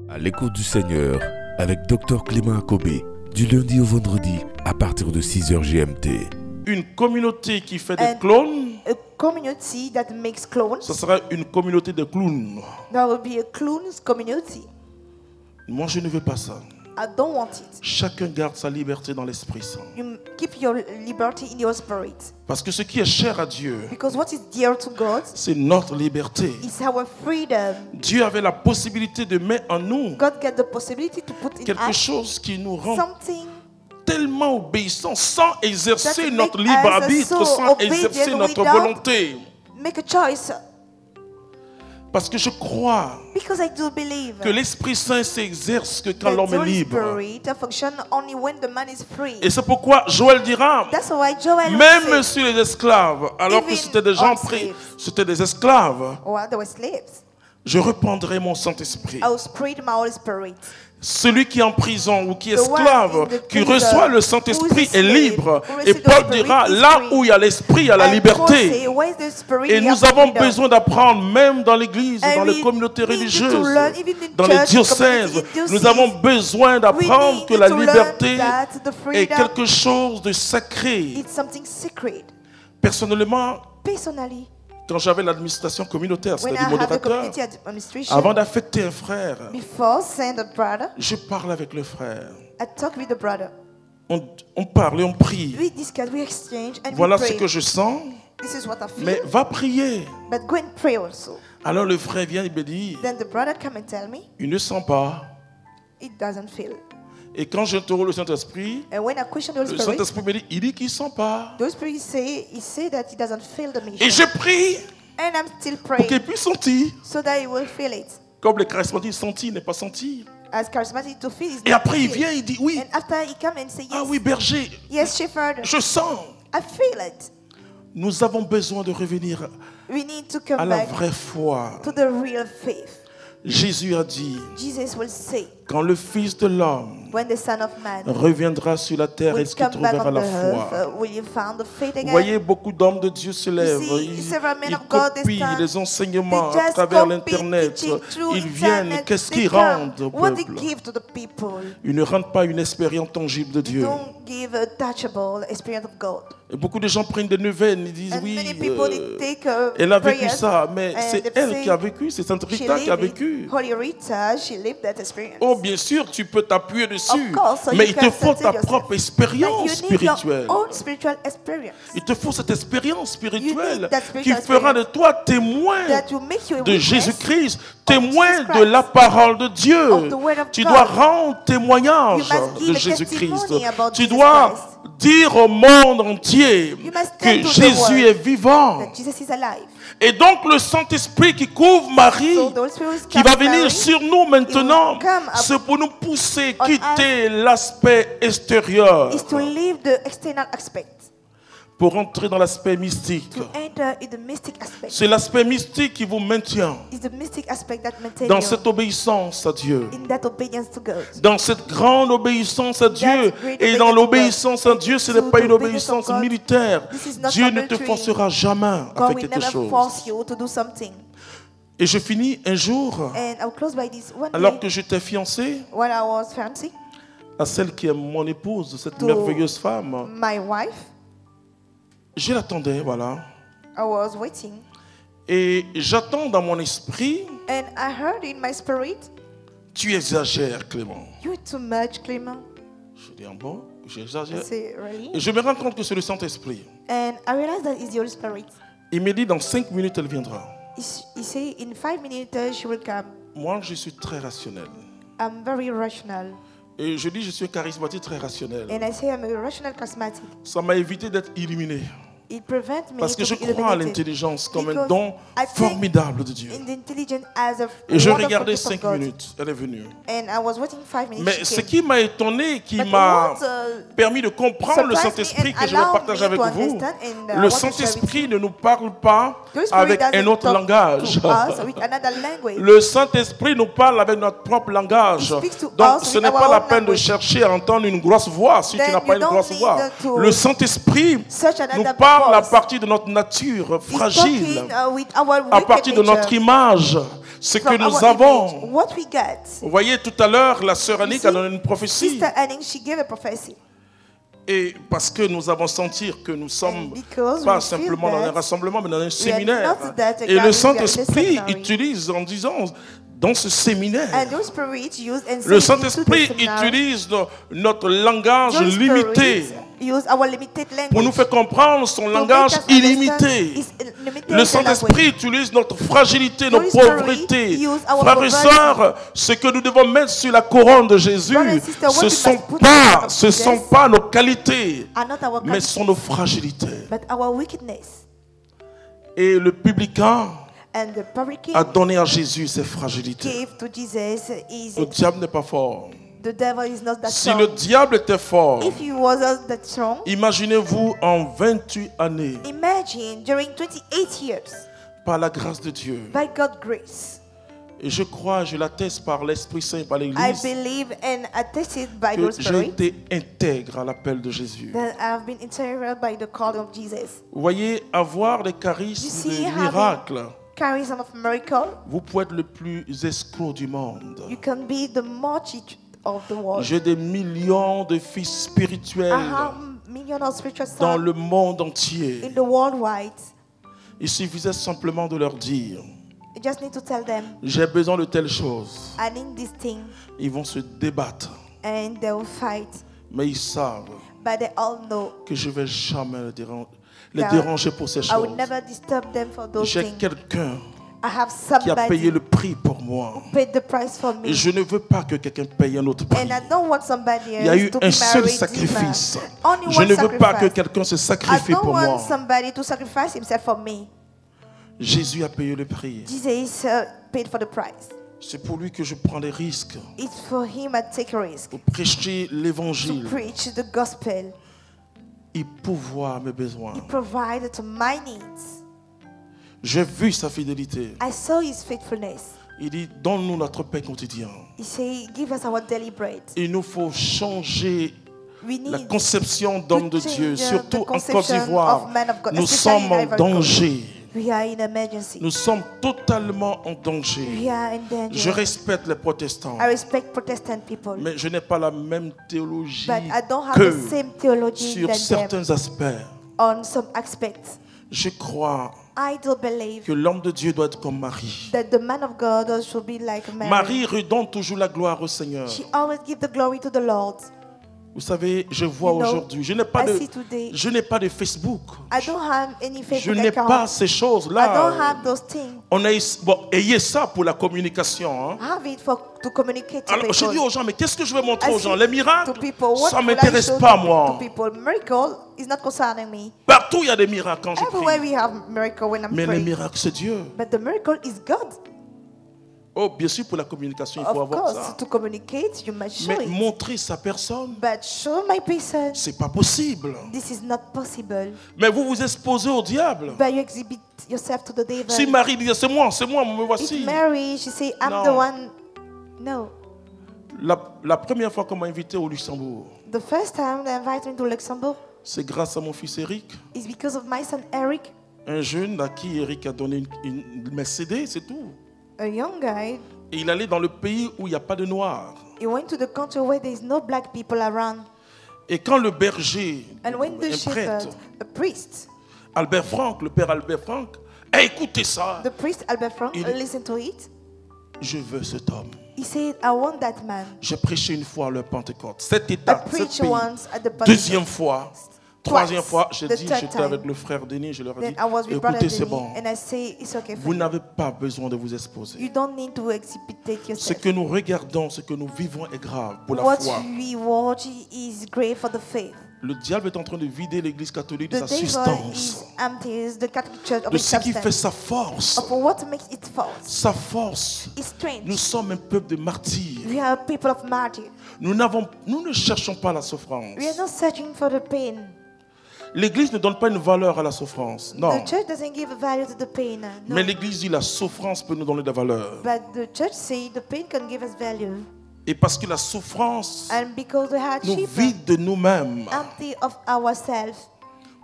À l'écoute du Seigneur avec Dr Clément Akobé, du lundi au vendredi à partir de 6h GMT. Une communauté qui fait des clones, A community that makes clones. ce sera une communauté de clowns. There will be a clones community. Moi, je ne veux pas ça. I don't want it. Chacun garde sa liberté dans l'Esprit Saint. You keep your liberty in your spirit. Parce que ce qui est cher à Dieu, Because what is dear to God c'est notre liberté. is our freedom. Dieu avait la possibilité de mettre en nous God get the possibility to put in quelque us chose qui nous rend something tellement obéissants sans exercer That notre make libre us arbitre, so sans obedient exercer notre without- volonté. make a choice. Parce que je crois Because I do believe que l'Esprit Saint s'exerce que quand that l'homme the est Holy libre. Spirit function only when the man is free. Et c'est pourquoi Joël dira, That's why Joel même said, sur les esclaves, alors que Even c'était des gens on pris, slaves. c'était des esclaves, well, they were slaves. je reprendrai mon Saint-Esprit. I will spread my Holy Spirit. Celui qui est en prison ou qui est The one esclave, in the qui prison, reçoit le who Saint-Esprit is a est slave, libre. who Et receives the Paul Spirit dira, is là free. où il y a l'Esprit, il y a la And Paul liberté. say, where is the Spirit, Et you nous have avons freedom. besoin d'apprendre, même dans l'Église, And dans les we communautés need to religieuses, learn, even in dans les church, diocèses, community, in nous diocèses. avons besoin We d'apprendre need que la to learn liberté that the est freedom quelque chose de sacré. It's something secret. Personnellement, Personally, quand j'avais l'administration communautaire, when I c'est-à-dire have the modérateur, community administration, avant d'affecter un frère, before send a brother, je parle avec le frère. I talk with the brother. On parle et on prie. We discuss, we exchange, and Voilà we ce pray. que je sens, This is what I feel. mais va prier. But go and pray also. Alors le frère vient et me dit, Then the brother come and tell me, il ne sent pas. it doesn't feel. Et quand j'interroge le Saint-Esprit, And when I question the Holy le Spirit, Saint-Esprit me dit, il dit qu'il ne sent pas. the Holy Spirit say that he doesn't feel the mission. Et je prie And I'm still pour qu'il praying puisse sentir. so that he will feel it. Comme les charismatiques, sentir n'est pas sentir. As charismatic to feel is Et not après il feel. vient, il dit, oui, And after he come and say yes, ah oui, berger, yes, shepherd, je sens. I feel it. Nous avons besoin de revenir We need to à come la back vraie foi. to the real faith. Jésus a dit, Jesus will say, quand le Fils de l'homme when the Son of Man reviendra sur la terre, will est-ce qu'il come back trouvera on la the earth, foi? will you find the faith Vous again? voyez, beaucoup d'hommes de Dieu se lèvent, see, several men ils of God this copient time, les enseignements They à just travers copy l'Internet, teaching through ils viennent, internet. qu'est-ce They qu'ils come. rendent au What they peuple? give to the people. Ils ne rendent pas une expérience tangible de They Dieu. don't give a touchable experience of God. Et beaucoup de gens prennent des neuvaines, ils disent And oui, many people they take elle a vécu prayers, ça, mais and c'est they elle say qui a vécu, c'est Sainte she Rita qui a lived it. vécu. Holy Rita, she lived that experience. Oh, bien sûr, tu peux t'appuyer dessus, Of course, so mais you il te can faut settle ta yourself. propre But expérience you need your spirituelle. own spiritual experience Il te faut cette expérience spirituelle that qui spiritual fera de toi témoin that will make you a de witness Jésus-Christ, témoin Jesus de Christ, la parole de Dieu. of the word of Tu God. dois rendre témoignage You must give de a Jésus-Christ. testimony about Tu Jesus dois Christ. dire au monde entier You must que tell to the Jésus world est vivant. that Jesus is alive. Et donc le Saint-Esprit qui couvre Marie, So the Holy Spirit is qui va coming, venir Mary. sur nous maintenant, will come up c'est pour nous pousser, on quitter l'aspect extérieur, Is to leave the external aspect, pour entrer dans l'aspect mystique. to enter in the mystic aspect. C'est l'aspect mystique qui vous maintient It's the mystic aspect that maintains dans you cette obéissance à Dieu, in that obedience to God. dans cette grande obéissance à Dieu. great Et dans obedience to l'obéissance à Dieu, ce n'est To pas the une obedience obéissance of God, militaire. this is not Dieu ne te military. forcera jamais à God faire will quelque never chose. force you to do something. Et je finis un jour, And I'll close by this one alors day, que j'étais fiancé when I was fancy, à celle qui est mon épouse, cette To- merveilleuse femme, my wife, je l'attendais, voilà. I was waiting. Et j'attends dans mon esprit, And I heard in my spirit, tu exagères, Clément. you're too much, Clément. Je dis, ah bon, I j'exagère. say, really? Et je me rends compte que c'est le Saint-Esprit. And I realized that it's the Holy Spirit. Il me dit, dans 5 minutes, elle viendra. He say, in 5 minutes she will come. Moi, je suis très rationnel. I'm very rational. Et je dis, je suis un charismatique très rationnel. And I say I'm a rational charismatic. Ça m'a évité d'être illuminé. It prevents me Parce que to je be crois à illuminated. l'intelligence comme un Because don I think formidable de Dieu. in the intelligence as a Et je wonderful regardais gift of 5 God. minutes. Elle est venue. And I was waiting 5 minutes. Mais she ce came. qui m'a étonné, qui But m'a what, permis de comprendre le surprised me Saint-Esprit and que je vais allowed partager me avec to vous, understand and, le what to share with Saint-Esprit ne nous parle pas The Holy Spirit avec un doesn't autre talk langage. to us with another language. Le Saint-Esprit nous parle avec notre propre langage. He speaks to Donc us ce with n'est our pas la own peine de language. chercher à entendre une grosse voix si tu Then n'as pas you une don't grosse need voix. to Le Saint-Esprit search another nous parle parle à voice. partir de notre nature He's fragile, talking with our à wicked partir de notre nature, image, ce que from nous our avons. image, what we get. Vous voyez, tout à l'heure, la sœur Annick a see, donné une prophétie. Sister Anning, she gave a prophecy. Et parce que nous avons senti que nous sommes because pas we feel simplement dans un that rassemblement, mais dans un are séminaire. not that Et le gathering, we are in a Saint-Esprit seminary. utilise en disant, dans ce séminaire, And the Spirit used and le sent into Saint-Esprit the seminary. utilise notre langage The Spirit limité use our limited language pour nous faire comprendre son to langage make us understand illimité. his limited Le Saint-Esprit language. utilise notre fragilité, nos Holy Spirit pauvretés. use our Frères et poverty. sœurs, ce que nous devons mettre sur la couronne de Jésus, Brothers and sisters, what ce we sont must put on the crown of ce sont Jesus pas nos qualités, are not our mais qualities, sont nos fragilités. but our wickedness. Et le publicain And the publican a donné à Jésus ses fragilités. gave to Jesus is Le diable n'est pas fort. the devil is not that Si strong. le diable était fort, If he wasn't that strong, imaginez-vous en 28 années, imagine during 28 years, par la grâce de Dieu, by God's grace, et je crois, je l'atteste par l'Esprit Saint et par I l'Église, believe and attested by que the j'ai Spirit été intègre à l'appel de Jésus. that I've been inspired by the call of Jesus. Vous voyez, avoir des You charismes see, de having miracles, charism of miracle, vous pouvez être le plus escroc du monde. you can be the multitude of the world. J'ai des millions de fils I spirituels have millions of spiritual dans sons le monde entier. in the worldwide. Il suffisait simplement de leur dire, You just need to tell them, j'ai besoin de telle chose. I need this thing, Ils vont se débattre, and they will fight. mais ils savent But they all know que je ne vais jamais les that déranger pour ces I will choses. never disturb them for those J'ai things. quelqu'un I have qui a payé somebody le prix pour moi. who paid the price for me. Et je ne veux pas que quelqu'un paye un autre prix. And I don't want somebody Il y a eu else to un be seul my sacrifice. redeemer. Only Je one ne veux pas que sacrifice. quelqu'un se I sacrifie don't pour moi. want somebody to sacrifice himself for me. Jésus a payé le prix. Jesus paid for the price. C'est pour lui que je prends des risques It's for him I take a risk pour prêcher to l'évangile preach the gospel. et pourvoir mes besoins. He provided to my needs. J'ai vu sa fidélité. I saw his faithfulness. Il dit, donne-nous notre pain quotidien. He said, give us our daily bread. Il nous faut changer We la need conception d'homme de to Dieu, change surtout the en Côte conception d'Ivoire. of man of God, Nous especially sommes in en Ivory Coast. danger. We are in emergency. Nous sommes totalement en danger. We are in danger. Je respecte les protestants, I respect Protestant people, mais je n'ai pas la même théologie but I don't have que the same theology sur than them certains aspects. on some aspects. Je crois I do believe que l'homme de Dieu doit être comme Marie. that the man of God should be like Mary. Marie redonne toujours la gloire au Seigneur. She always gives the glory to the Lord. Vous savez, je vois You know, aujourd'hui, je n'ai pas I de, see today. je n'ai pas de Facebook. I don't have any Je Facebook n'ai account. pas ces I don't choses-là. have those things. On a, bon, ayez ça pour la communication. Hein. I have it to communicate to Alors, je dis people. aux gens, mais qu'est-ce que je vais montrer I aux gens? see Les miracles, to people, what ça ne will I m'intéresse show pas, to moi. people? Miracle is not concerning me. Partout, il y a des miracles quand je Everywhere prie. we have miracle when I'm Mais les praying. miracles, c'est Dieu. But the miracle is God. Oh, bien sûr, pour la communication, il faut Of avoir course, ça. to communicate, you must show Mais it. montrer sa personne, But show my person, c'est pas possible. this is not possible. Mais vous vous exposez au diable. But you exhibit yourself to the devil. Si Marie disait, c'est moi, me voici. If Mary, she say, I'm No. the one. No. La première fois qu'on m'a invité au Luxembourg, The first time they invited me to Luxembourg c'est grâce à mon fils Eric, is because of my son Eric, un jeune à qui Eric a donné une Mercedes, c'est tout. a young guy. Et il allait dans le pays où il n'y a pas de noirs. He went to the country where there is no black people around. Et quand le berger, And when the un prêtre, shepherd, a priest, Albert Franck, le père Albert Franck, écoutez ça, the priest Albert Frank, Il- listened to it. je veux cet homme. He said, I want that man. J'ai prêché une fois à leur Pentecôte, 7 I États, 7 preached pays. once at the Deuxième Pentecost. fois, Twice. troisième fois, j'ai The dit, third j'étais time. avec le frère Denis, je leur ai Then dit, I was with Brother écoutez, c'est Denis, bon. and I say, it's okay for Vous you. n'avez pas besoin de vous exposer. You don't need to exhibit Ce yourself. que nous regardons, ce que nous vivons est grave pour la What foi. we watch is great for the faith. Le diable est en train de vider l'église catholique de The sa devil substance, is empties the Catholic Church of de its ce qui fait substance, sa force. of what makes it false. Sa force. It's strange. Nous sommes un peuple de martyrs. We are people of martyrs. Nous ne cherchons pas la souffrance. We are not searching for the pain. L'église ne donne pas une valeur à la souffrance. Non. The church doesn't give a value to the pain. No. Mais l'église dit la souffrance peut nous donner de la valeur. But the church say the pain can give us value. Et parce que la souffrance And because the nous hardship vide de nous-mêmes. empty of ourselves,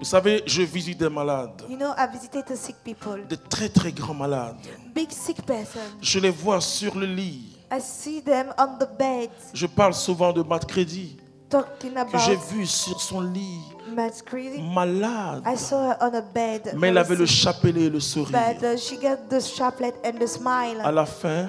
Vous savez, je visite des malades, You know, I visited the sick people, des très très grands malades. big sick person. Je les vois sur le lit. I see them on the bed Je parle souvent de Matt Crédit, talking que j'ai about vu sur son lit, Matt Creedy. malade. I saw her on a bed. Mais elle very avait le sick. chapelet et le sourire. But she got the chaplet and the smile À la fin,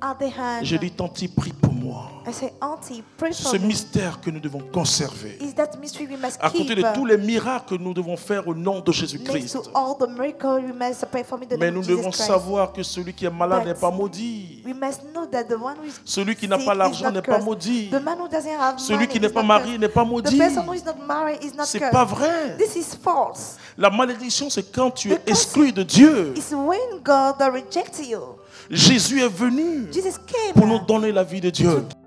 at the hand. j'ai dit, Tanti, prie pour moi. I say, Auntie, pray C'est for ce me. mystère que nous devons conserver. Is that mystery we must À keep côté de tous les miracles que nous devons faire au nom de next Jésus-Christ. to all the miracles we must pray for me the Mais name nous of Jesus devons Christ. savoir que celui qui est malade But n'est pas maudit. We must know that the one who is Celui qui n'a sick pas is l'argent not n'est pas cursed. maudit. The man who doesn't have Celui money qui is n'est pas not marié cursed. n'est pas The maudit. person who is not married is not C'est cursed. pas vrai. This is false. La malédiction, c'est quand tu es The curse exclu de Dieu. It's when God rejects you. Jésus est venu Jesus came pour nous donner la vie de Dieu. to